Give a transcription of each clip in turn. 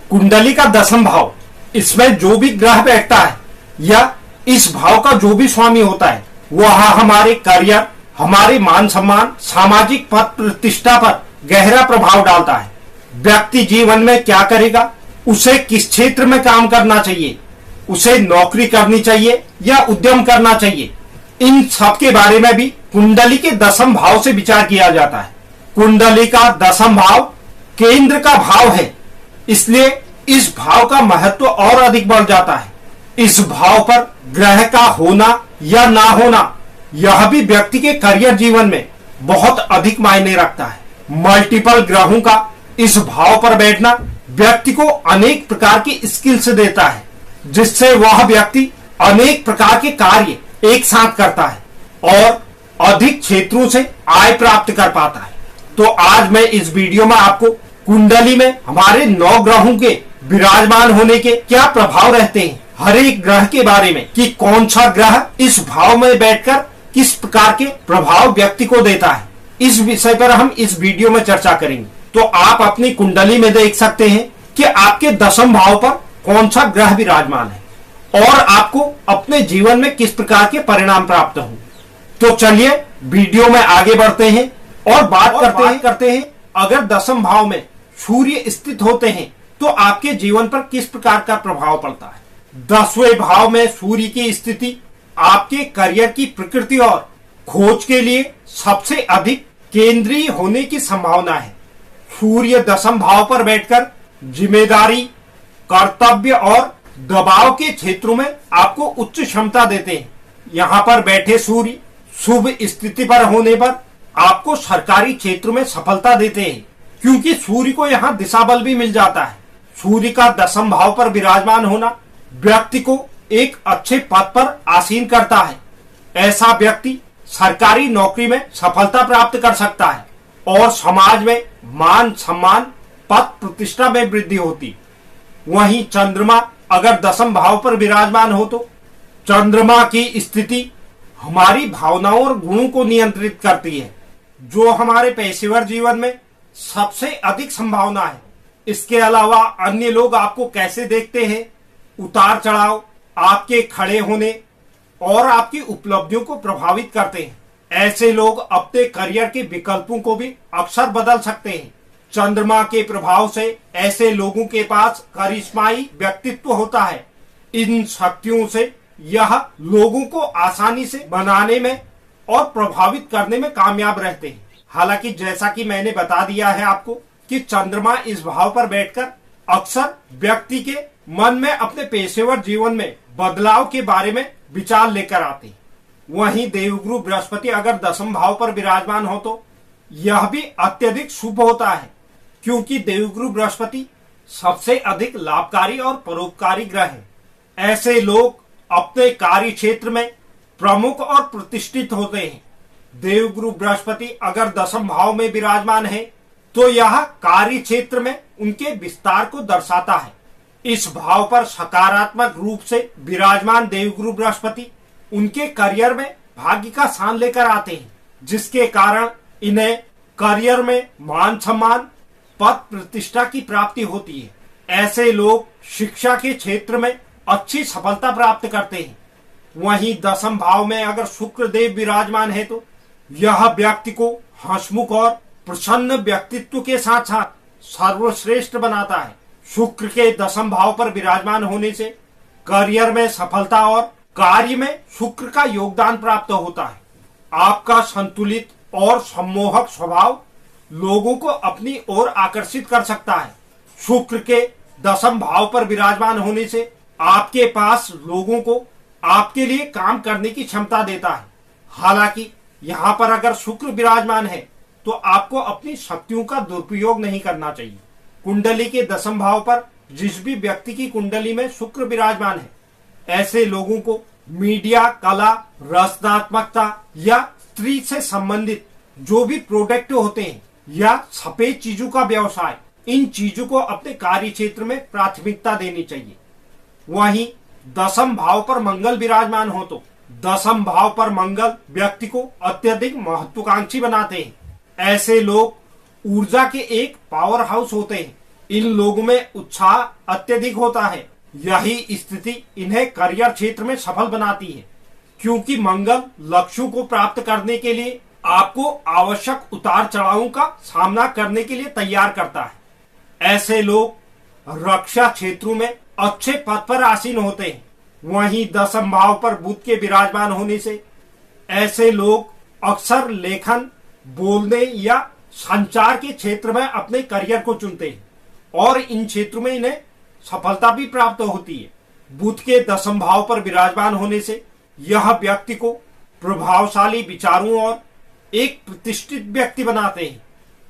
कुंडली का दसम भाव, इसमें जो भी ग्रह बैठता है या इस भाव का जो भी स्वामी होता है वह हमारे करियर, हमारे मान सम्मान, सामाजिक पद प्रतिष्ठा पर गहरा प्रभाव डालता है। व्यक्ति जीवन में क्या करेगा, उसे किस क्षेत्र में काम करना चाहिए, उसे नौकरी करनी चाहिए या उद्यम करना चाहिए, इन सब के बारे में भी कुंडली के दसम भाव से विचार किया जाता है। कुंडली का दसम भाव केंद्र का भाव है, इसलिए इस भाव का महत्व और अधिक बढ़ जाता है। इस भाव पर ग्रह का होना या ना होना यह भी व्यक्ति के करियर जीवन में बहुत अधिक मायने रखता है। मल्टीपल ग्रहों का इस भाव पर बैठना व्यक्ति को अनेक प्रकार की स्किल्स देता है, जिससे वह व्यक्ति अनेक प्रकार के कार्य एक साथ करता है और अधिक क्षेत्रों से आय प्राप्त कर पाता है। तो आज मैं इस वीडियो में आपको कुंडली में हमारे 9 ग्रहों के विराजमान होने के क्या प्रभाव रहते हैं, हर एक ग्रह के बारे में कि कौन सा ग्रह इस भाव में बैठकर किस प्रकार के प्रभाव व्यक्ति को देता है, इस विषय पर हम इस वीडियो में चर्चा करेंगे। तो आप अपनी कुंडली में देख सकते हैं कि आपके दसम भाव पर कौन सा ग्रह विराजमान है और आपको अपने जीवन में किस प्रकार के परिणाम प्राप्त हों। तो चलिए वीडियो में आगे बढ़ते हैं और बात करते हैं अगर दसम भाव में सूर्य स्थित होते हैं तो आपके जीवन पर किस प्रकार का प्रभाव पड़ता है। 10वें भाव में सूर्य की स्थिति आपके करियर की प्रकृति और खोज के लिए सबसे अधिक केंद्रीय होने की संभावना है। सूर्य दसम भाव पर बैठकर जिम्मेदारी, कर्तव्य और दबाव के क्षेत्रों में आपको उच्च क्षमता देते हैं। यहाँ पर बैठे सूर्य शुभ स्थिति पर होने पर आपको सरकारी क्षेत्र में सफलता देते हैं, क्योंकि सूर्य को यहाँ दिशा बल भी मिल जाता है। सूर्य का दसम भाव पर विराजमान होना व्यक्ति को एक अच्छे पद पर आसीन करता है। ऐसा व्यक्ति सरकारी नौकरी में सफलता प्राप्त कर सकता है और समाज में मान सम्मान, पद प्रतिष्ठा में वृद्धि होती। वहीं चंद्रमा अगर दसम भाव पर विराजमान हो तो चंद्रमा की स्थिति हमारी भावनाओं और गुणों को नियंत्रित करती है, जो हमारे पेशेवर जीवन में सबसे अधिक संभावना है। इसके अलावा अन्य लोग आपको कैसे देखते हैं, उतार चढ़ाव आपके खड़े होने और आपकी उपलब्धियों को प्रभावित करते हैं। ऐसे लोग अपने करियर के विकल्पों को भी अक्सर बदल सकते हैं। चंद्रमा के प्रभाव से ऐसे लोगों के पास करिश्माई व्यक्तित्व होता है। इन शक्तियों से यह लोगों को आसानी से बनाने में और प्रभावित करने में कामयाब रहते हैं। हालांकि जैसा कि मैंने बता दिया है आपको कि चंद्रमा इस भाव पर बैठकर अक्सर व्यक्ति के मन में अपने पेशेवर जीवन में बदलाव के बारे में विचार लेकर आते हैं। वहीं देवगुरु बृहस्पति अगर दसम भाव पर विराजमान हो तो यह भी अत्यधिक शुभ होता है, क्योंकि देवगुरु बृहस्पति सबसे अधिक लाभकारी और परोपकारी ग्रह है। ऐसे लोग अपने कार्य क्षेत्र में प्रमुख और प्रतिष्ठित होते हैं। देवगुरु बृहस्पति अगर दसम भाव में विराजमान है तो यह कार्य क्षेत्र में उनके विस्तार को दर्शाता है। इस भाव पर सकारात्मक रूप से विराजमान देवगुरु बृहस्पति उनके करियर में भाग्य का स्थान लेकर आते हैं, जिसके कारण इन्हें करियर में मान सम्मान, पद प्रतिष्ठा की प्राप्ति होती है। ऐसे लोग शिक्षा के क्षेत्र में अच्छी सफलता प्राप्त करते हैं। वहीं दसम भाव में अगर शुक्र देव विराजमान है तो यह व्यक्ति को हंसमुख और प्रसन्न व्यक्तित्व के साथ साथ सर्वश्रेष्ठ बनाता है। शुक्र के दसम भाव पर विराजमान होने से करियर में सफलता और कार्य में शुक्र का योगदान प्राप्त होता है। आपका संतुलित और सम्मोहक स्वभाव लोगों को अपनी ओर आकर्षित कर सकता है। शुक्र के दसम भाव पर विराजमान होने से आपके पास लोगों को आपके लिए काम करने की क्षमता देता है। हालांकि यहाँ पर अगर शुक्र विराजमान है तो आपको अपनी शक्तियों का दुरुपयोग नहीं करना चाहिए। कुंडली के दसम भाव पर जिस भी व्यक्ति की कुंडली में शुक्र विराजमान है, ऐसे लोगों को मीडिया, कला, रचनात्मकता या स्त्री से संबंधित जो भी प्रोडक्ट होते हैं या सफेद चीजों का व्यवसाय, इन चीजों को अपने कार्य क्षेत्र में प्राथमिकता देनी चाहिए। वहीं दसम भाव पर मंगल विराजमान हो तो दसम भाव पर मंगल व्यक्ति को अत्यधिक महत्वाकांक्षी बनाते हैं। ऐसे लोग ऊर्जा के एक पावर हाउस होते हैं। इन लोगों में उत्साह अत्यधिक होता है। यही स्थिति इन्हें करियर क्षेत्र में सफल बनाती है, क्योंकि मंगल लक्ष्यों को प्राप्त करने के लिए आपको आवश्यक उतार चढ़ावों का सामना करने के लिए तैयार करता है। ऐसे लोग रक्षा क्षेत्रों में अच्छे पद पर आसीन होते हैं। वहीं दशम भाव पर बुध के विराजमान होने से ऐसे लोग अक्सर लेखन, बोलने या संचार के क्षेत्र में अपने करियर को चुनते हैं और इन क्षेत्रों में इन्हें सफलता भी प्राप्त होती है। बुध के दशम भाव पर विराजमान होने से यह व्यक्ति को प्रभावशाली विचारों और एक प्रतिष्ठित व्यक्ति बनाते हैं।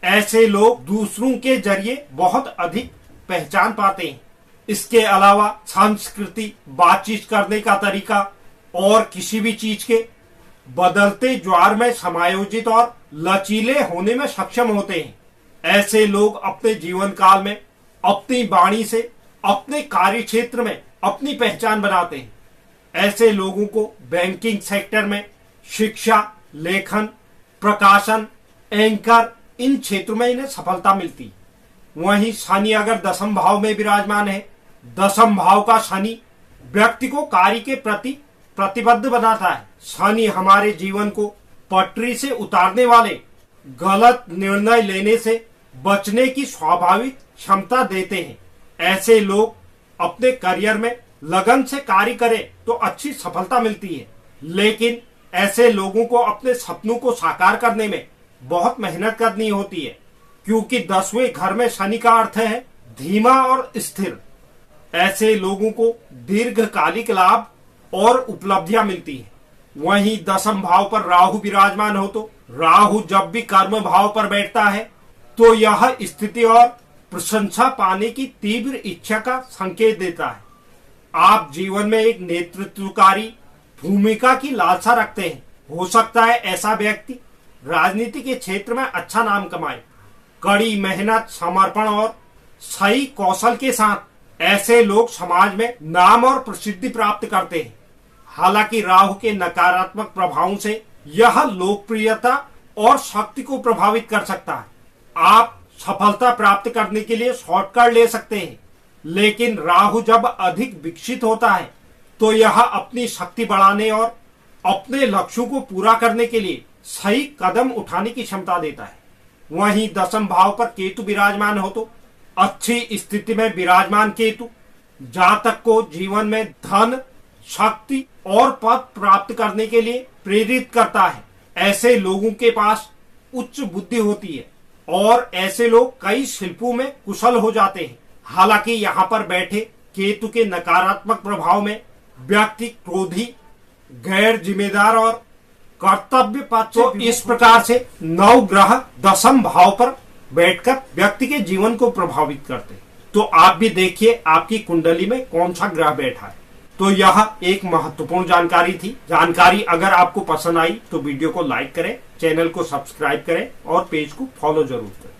ऐसे लोग दूसरों के जरिए बहुत अधिक पहचान पाते हैं। इसके अलावा संस्कृति, बातचीत करने का तरीका और किसी भी चीज के बदलते ज्वार में समायोजित और लचीले होने में सक्षम होते हैं। ऐसे लोग अपने जीवन काल में अपनी वाणी से अपने कार्य क्षेत्र में अपनी पहचान बनाते हैं। ऐसे लोगों को बैंकिंग सेक्टर में शिक्षा, लेखन, प्रकाशन, एंकर, इन क्षेत्रों में इन्हें सफलता मिलती है। वहीं शनि अगर दशम भाव में विराजमान है, दशम भाव का शनि व्यक्ति को कार्य के प्रति प्रतिबद्ध बनाता है। शनि हमारे जीवन को पटरी से उतारने वाले गलत निर्णय लेने से बचने की स्वाभाविक क्षमता देते हैं। ऐसे लोग अपने करियर में लगन से कार्य करें तो अच्छी सफलता मिलती है, लेकिन ऐसे लोगों को अपने सपनों को साकार करने में बहुत मेहनत करनी होती है, क्योंकि 10वें घर में शनि का अर्थ है धीमा और स्थिर। ऐसे लोगों को दीर्घकालिक लाभ और उपलब्धियां मिलती है। वहीं दशम भाव पर राहु विराजमान हो तो राहु जब भी कर्म भाव पर बैठता है तो यह स्थिति और प्रशंसा पाने की तीव्र इच्छा का संकेत देता है। आप जीवन में एक नेतृत्वकारी भूमिका की लालसा रखते हैं। हो सकता है ऐसा व्यक्ति राजनीति के क्षेत्र में अच्छा नाम कमाए। कड़ी मेहनत, समर्पण और सही कौशल के साथ ऐसे लोग समाज में नाम और प्रसिद्धि प्राप्त करते हैं। हालांकि राहु के नकारात्मक प्रभावों से यह लोकप्रियता और शक्ति को प्रभावित कर सकता है। आप सफलता प्राप्त करने के लिए शॉर्टकट ले सकते हैं, लेकिन राहु जब अधिक विकसित होता है तो यह अपनी शक्ति बढ़ाने और अपने लक्ष्यों को पूरा करने के लिए सही कदम उठाने की क्षमता देता है। वहीं दशम भाव पर केतु विराजमान हो तो अच्छी स्थिति में विराजमान केतु जातक को जीवन में धन, शक्ति और पद प्राप्त करने के लिए प्रेरित करता है। ऐसे लोगों के पास उच्च बुद्धि होती है और ऐसे लोग कई शिल्पों में कुशल हो जाते हैं। हालांकि यहाँ पर बैठे केतु के नकारात्मक प्रभाव में व्यक्ति क्रोधी, गैर जिम्मेदार और कर्तव्य पथ तो इस प्रकार से 9 ग्रह दशम भाव पर बैठकर व्यक्ति के जीवन को प्रभावित करते हैं। तो आप भी देखिए आपकी कुंडली में कौन सा ग्रह बैठा है। तो यह एक महत्वपूर्ण जानकारी थी। जानकारी अगर आपको पसंद आई तो वीडियो को लाइक करें, चैनल को सब्सक्राइब करें और पेज को फॉलो जरूर करें।